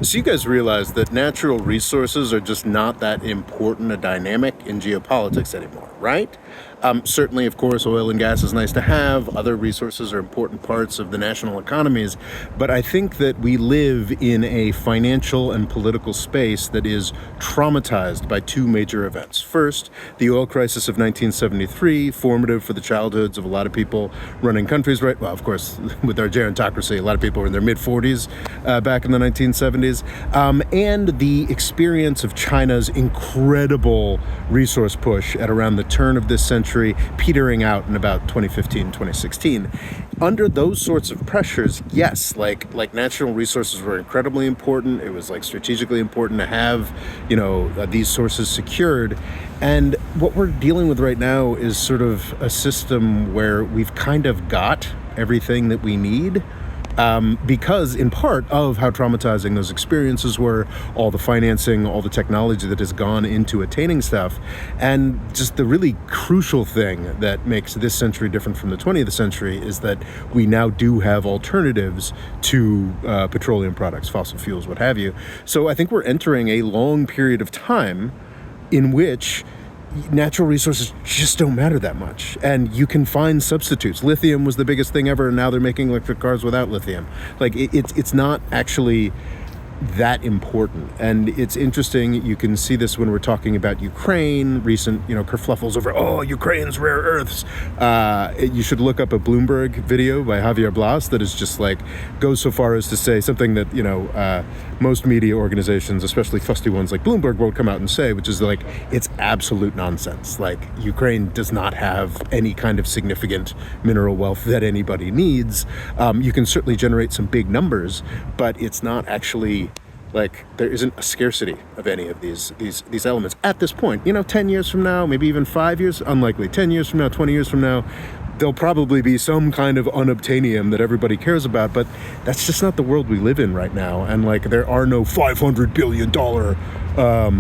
So you guys realize that natural resources are just not that important a dynamic in geopolitics anymore, right? Certainly, of course, oil and gas is nice to have. Other resources are important parts of the national economies. But I think that we live in a financial and political space that is traumatized by two major events. First, the oil crisis of 1973, formative for the childhoods of a lot of people running countries, right? Well, of course, with our gerontocracy, a lot of people were in their mid-40s back in the 1970s. And the experience of China's incredible resource push at around the turn of this century, petering out in about 2015, 2016. Under those sorts of pressures, yes, like natural resources were incredibly important. It was like strategically important to have, these sources secured. And what we're dealing with right now is sort of a system where we've kind of got everything that we need. Because in part of how traumatizing those experiences were, all the financing, all the technology that has gone into attaining stuff, and just the really crucial thing that makes this century different from the 20th century is that we now do have alternatives to petroleum products, fossil fuels, what have you. So I think we're entering a long period of time in which natural resources just don't matter that much, and you can find substitutes. Lithium was the biggest thing ever, and now they're making electric cars without lithium. Like it's not actually that important. And it's interesting, you can see this when we're talking about Ukraine, recent kerfluffles over Ukraine's rare earths. You should look up a Bloomberg video by Javier Blas that is just like goes so far as to say something that most media organizations, especially fusty ones like Bloomberg, won't come out and say, which is like it's absolute nonsense. Like Ukraine does not have any kind of significant mineral wealth that anybody needs. You can certainly generate some big numbers, but it's not actually like there isn't a scarcity of any of these elements at this point. 10 years from now, maybe even 5 years, unlikely. 10 years from now, 20 years from now, there'll probably be some kind of unobtainium that everybody cares about, but that's just not the world we live in right now. And like there are no $500 billion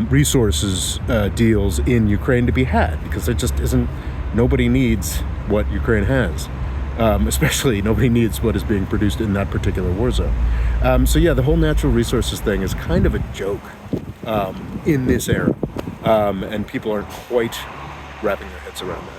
resources deals in Ukraine to be had, because there just isn't. Nobody needs what Ukraine has. Especially nobody needs what is being produced in that particular war zone. So yeah, the whole natural resources thing is kind of a joke in this era, and people aren't quite wrapping their heads around that.